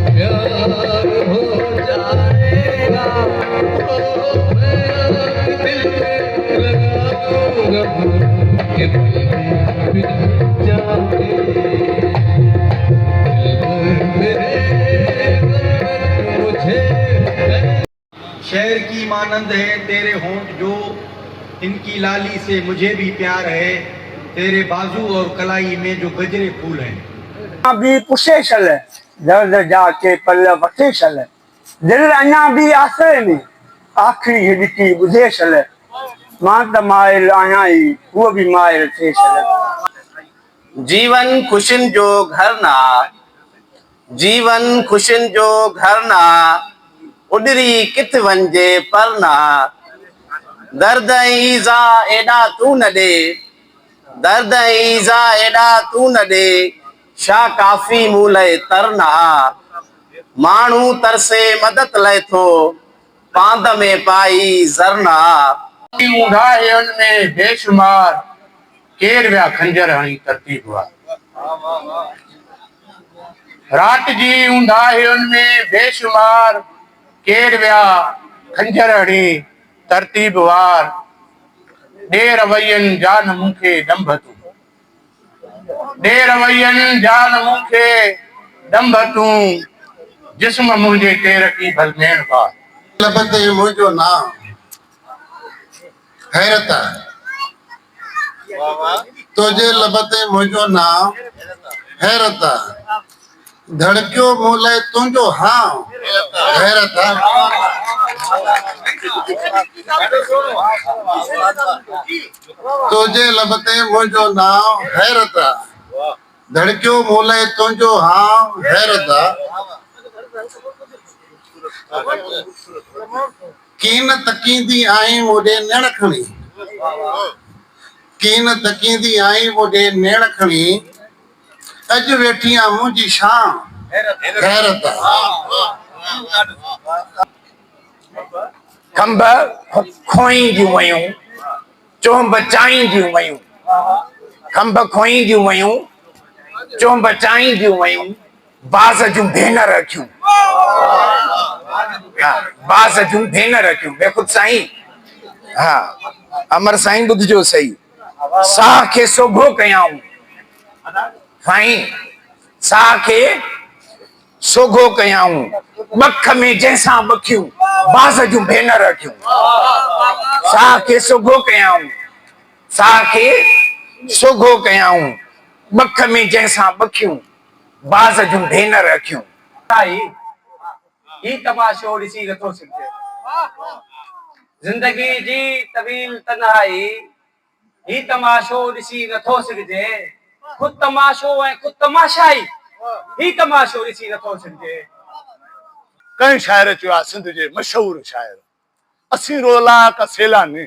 प्यार हो जाएगा तो मैं दिल लगाऊंगा कि पिघल जाए मुझे। शहर की मानंद है तेरे होंठ जो, इनकी लाली से मुझे भी प्यार है, तेरे बाजू और कलाई में जो गजरे फूल हैं। भी पुछे छल दर्द जाके पल वठे छल दिल अञा भी आसरे में आखिरी हिड़की ॿुधे छल मां त माइल आहियां ई उहो बि माइल थिए छल। जीवन खुशिन जो घर ना, जीवन खुशिन जो घर ना, उडरी किथ वंजे पर ना, दर्द ईज़ा एडा तू न दे, दर्द ईज़ा एडा तू न दे, शा काफी मूले तरना, मानू तरसे मदद ले थो, पांद में पाई जरना। ऊंधा है उनमें बेशुमार, केर विया खंजर हणी तरतीब हुआ। रात जी ऊंधा है उनमें बेशुमार, केर विया खंजर हणी तरतीब वार, दे रवैयन जान मुखे दंभ तू, दे रवैयन जान मुखे दंभ तू, जिस्म मुझे तेर की भलमेण बार। लबते मुझो नाम हैरत है, तुझे लबते मुझो नाम हैरत है, धड़क्यो मोले तुझो हाँ हैरत है। तुझे लबते मुझो नाम हैरत है, धड़क्यो मोले तुझो हाँ हैरत है। कीन तकींदी आई मोडे नेण खणी, कीन तकींदी आई मोडे नेण खणी, अज वेठियां मुंहिंजी शाम हैरत खंभ खोईंदियूं वयूं, चोंब चाईंदियूं वयूं, खंभ खोईंदियूं वयूं, चोंब चाईंदियूं वयूं, बाज़ जूं भेन रखियूं, बाज़ जूं भेन रखियूं। बेखुद साईं, हाँ अमर साईं ॿुधजो सही, साह खे सोभो कयाऊं, साईं साह खे सोघो कयाऊं, बख में जैसा बखियूं, बाज़ जूं भेन रखियूं। साह खे सोघो कयाऊं, साह खे सोघो कयाऊं, बख में जैसा बखियूं, बाज़ जूं भेन रखियूं। ही तमाशो ॾिसी नथो सघिजे, ज़िंदगी जी तवील तन्हाई, ही तमाशो ॾिसी नथो सघिजे, खुद तमाशो ऐं खुद तमाशाई, ही तमाशो ॾिसी नथो सघिजे। कई शायर चयो आहे सिंध जे मशहूर शायर, असीं रोला का सैलानी,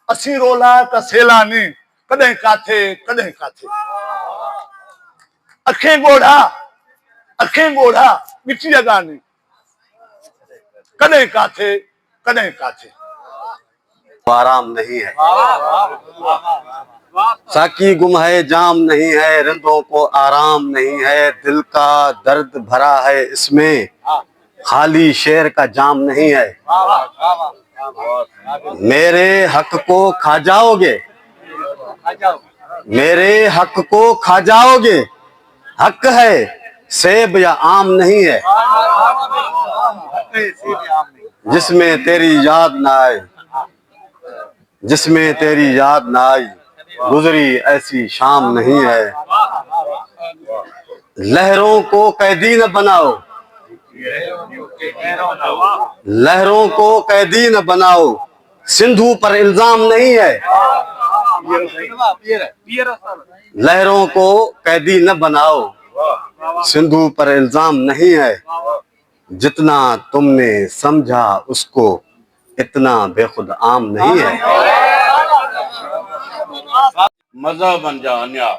असीं रोला का सैलानी, कॾहिं काथे कॾहिं काथे, अखें ॻोढ़ा, अखें ॻोढ़ा मिठी जगानी, कॾहिं काथे कॾहिं काथे। आराम नहीं है, साकी गुम है जाम नहीं है, रिंदों को आराम नहीं है, दिल का दर्द भरा है इसमें, खाली शेर का जाम नहीं है। मेरे हक को खा जाओगे, मेरे हक को खा जाओगे, हक है सेब या आम नहीं है, जिसमें तेरी याद ना आए, जिसमें तेरी याद ना आई, गुजरी ऐसी शाम नहीं है। लहरों को कैदी न बनाओ, लहरों को कैदी न बनाओ, सिंधु पर इल्जाम नहीं है, लहरों को कैदी न बनाओ, सिंधु पर इल्जाम नहीं है, जितना तुमने समझा उसको इतना बेखुद आम नहीं है। मज़हबन जा अन्या,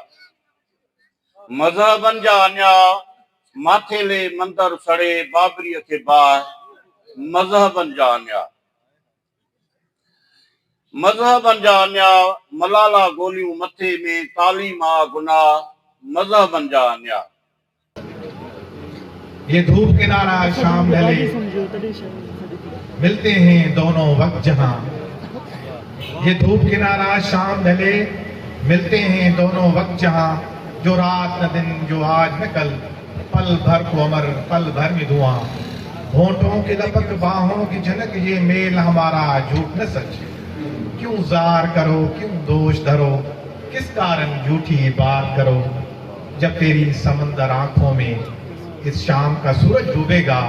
मज़हबन जा अन्या, माथेले मंदर सड़े बाबरीअ खे बाहि, मज़हबन जा अन्या, मज़हबन जा अन्या, मलाला गोलियूं मथे में तालीम आ गुनाह, मज़हबन जा अन्या, ये धूप किनारा शाम ढले, मिलते हैं दोनों वक्त जहां। ये धूप किनारा शाम ढले, मिलते हैं दोनों वक्त जहां। जो रात न दिन, जो आज न कल, पल भर को अमर, पल भर में धुआं। होंठों की लपक, बाहों की झनक, ये मेल हमारा झूठ न सच। क्यों जार करो, क्यों दोष धरो, किस कारण झूठी बात करो। जब तेरी समंदर आंखों में इस शाम का सूरज डूबेगा,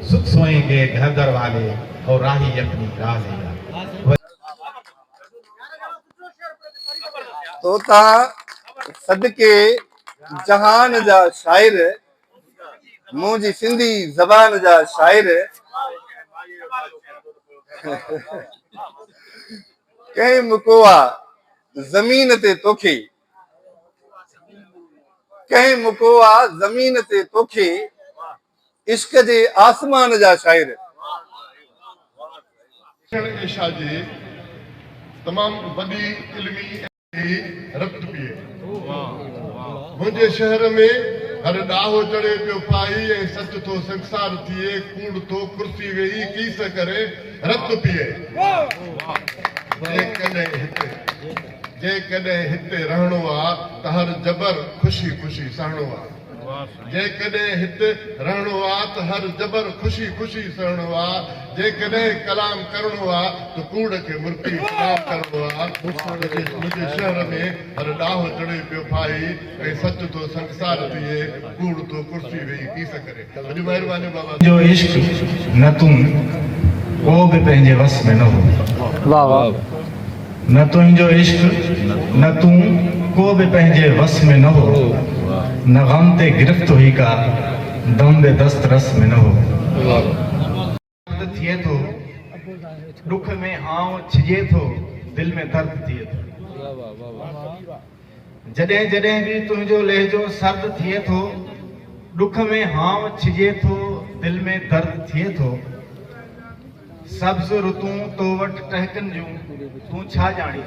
सुख सोएंगे घर घर वाले और राही अपनी राह लेगा। तोता सदके जहान जा शायर, मुंहिंजी सिंधी ज़बान जा शायर। कंहिं मुको आहे ज़मीन ते तोखे, कंहिं मुको आहे ज़मीन ते तोखे, इश्क जे आसमान जा शायर। एशा जे तमामु वॾी इल्मी रब्त पिए। मुंहिंजे शहर में हर ॾाहो चढ़े पियो पाई, ऐं सच थो संसार थिए, कूड़ थो कुर्सी वेही कीस करे रत पिए। जेकॾहिं हिते रहणो आहे त हर जबर ख़ुशी ख़ुशी सहणो आहे। जेकॾहिं हिते रहणो आहे त हर जबर ख़ुशी ख़ुशी सहणो आहे। जेकॾहिं कलाम करणो आहे त कूड़ खे मुर्की कलाम करणो आहे। मुंहिंजे शहर में हर ॾाहो चढ़े पियो पाई, ऐं सच थो संसार थिए, कूड़ थो कुर्सी वेही कीस करे। अॼु महिरबानी बाबा जो इश्क न तू को भी पंहिंजे वस में न हो। वाह वाह। न तुंहिंजो इश्क न तू को भी पंहिंजे वस में न हो। न गम ते गिरफ्त हुई का दम बे दस्त रस में न हो। थिए थो दुख में आऊं छिजे थो, दिल में दर्द थिए थो। जॾहिं जॾहिं भी तुंहिंजो लहजो सर्द थिए थो, दुख में हाव छिजे थो, दिल में दर्द थिए थो। सब्ज़ ऋतूं तो वट टहकन जूं, तू छा जानी।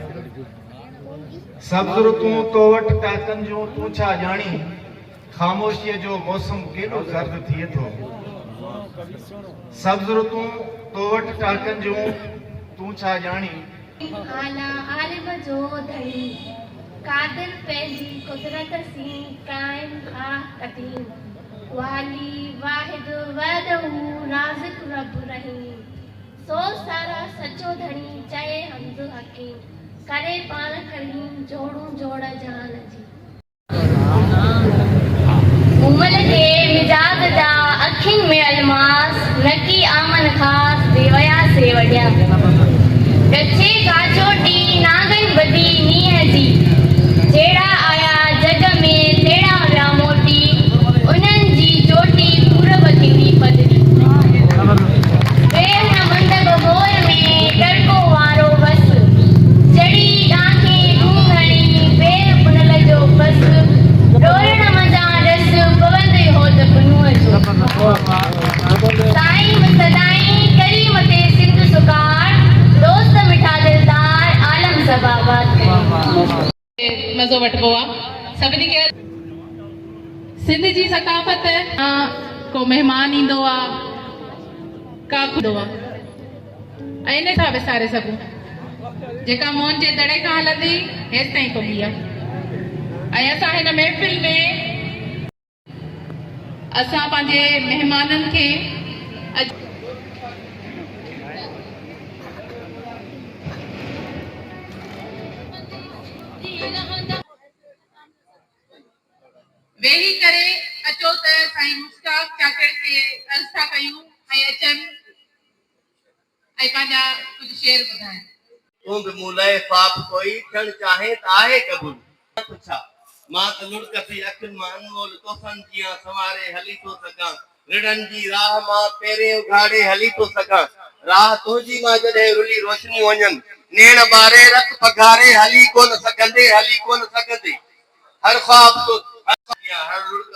सब्ज़ ऋतूं तो वट टहकन जूं, तू छा जानी। ख़ामोशीअ जो मौसम केॾो ज़र्द थिए थो। सब्ज़ ऋतूं तो वट टहकन जूं, तू छा जानी। आला आलिम जो धणी, कादिर पंहिंजी कुदरत सी काइम खां क़दीम। वाली वाहिद वहदहू राज़िक रब रहीम। सो सारा सचो धणी चए हमद हकीम। करे पाण करीम जोड़ू जोड़ जान जी। उमल के मिजाज जा अखिन में अलमास, नकी आमन खास देवया से वड्या। डचे गाचोटी नागन बदी नीह जी, जेड़ा आया जग में तेड़ा विया मोटी। उन्हनि जी चोटी पूरब थींदी पदरी। बेहन मंद गोर में टड़को वारो बस, चढ़ी डांखे ढूंढणी बेर पुनल जो बस। डोरण मजा रस पवंदे हो त पुनूअ जो। साईं सदाई करीम ते सिंध सुकार, दोस्त मिठा दिलदार आलम सबाबाद करे। मज़ो वठबो आहे सभिनी खे। सिंध जी सकाफ़त को महिमान ईंदो आहे, का खुदो आहे, ऐं इन सां विसारे सघूं। जेका मोहन जे दड़े खां हलंदी हेसि ताईं पुॻी आहे। ऐं असां हिन महफ़िल में असां पंहिंजे महिमाननि खे वेही करे अचो त साईं मुश्ताक चाकड़ खे अर्ज़ था कयूं ऐं अचनि ऐं पंहिंजा कुझु शेर ॿुधाइनि। तूं बि मूं लाइ ख्वाब कोई थियणु चाहे त आहे क़बूल। पुछा मां त लुड़क थी अखियुनि मां अनमोल तोहफ़नि जियां संवारे हली थो सघां। रिड़नि जी राह मां पहिरें उघाड़े हली थो सघां। राह तुंहिंजी मां जॾहिं रुली रोशनियूं वञनि, नेण ॿारे रत पघारे हली कोन सघंदे, हली कोन सघंदे। हर ख्वाब तो हर लुड़क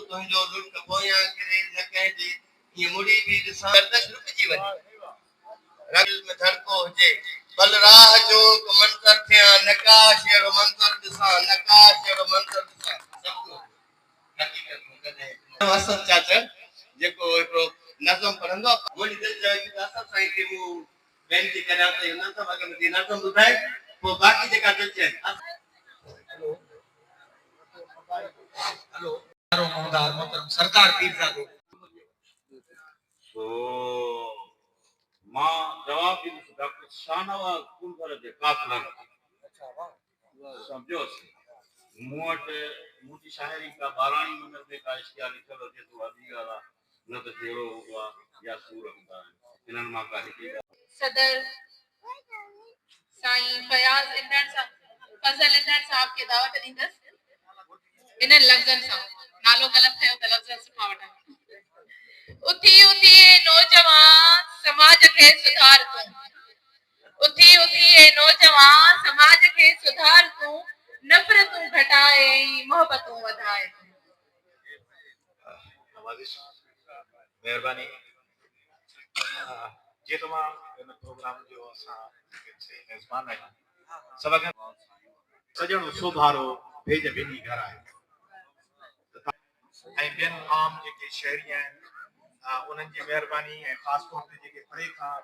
तुंहिंजो लुड़क पोयां करे न कंहिंजे, ईअं मुड़ी बि ॾिसां गर्दश रुकिजी वञे। रल में धड़को हुजे बल राह जो मंज़र थियां, नकाश अहिड़ो मंज़र ॾिसां, नकाश अहिड़ो मंज़र ॾिसां। हक़ीक़त में कॾहिं ॾाढो असर चाचा जेको हिकिड़ो नज़म पढ़ंदो आहे मुंहिंजी दिलि चवे थी असर साईं खे मूं वेनती करियां त इहो नज़म अॻे में नज़म ॿुधाए पोइ बाक़ी जेका दिलि चए सरदार पीरज़ादो तो मां जवाब ॾींदुसि डॉक्टर शाहनवाज़ कुलवर जे काफ़िलनि सम्झो मूं वटि मुंहिंजी शाइरी का 12 नंबर में का इश्तिहार लिखियल हुजे तो वॾी ॻाल्हि आहे न त जहिड़ो हूंदो आहे या सूर हूंदा आहिनि इन्हनि मां का हिकिड़ी सदर साईं फयाज़ इंदड़ साहब फज़ल इंदड़ साहब खे दावत ॾींदसि इन्हनि लफ़्ज़नि सां नालो ग़लति थियो त लफ़्ज़ सुठा वठनि उथी उथी ए नौजवान समाज खे सुधार तूं उथी उथी ए नौजवान समाज खे सुधार तूं नफ़रतूं घटाए मोहब्बतूं वधाए महिरबानी जे तव्हां हिन प्रोग्राम जो असां मेज़बान आहियूं सभ खां सॼणो सोभारो भेज ॿिन्ही घर आहे ऐं ॿियनि आम जेके शहरी आहिनि उन्हनि जी महिरबानी ऐं ख़ासि तौर ते जेके परे खां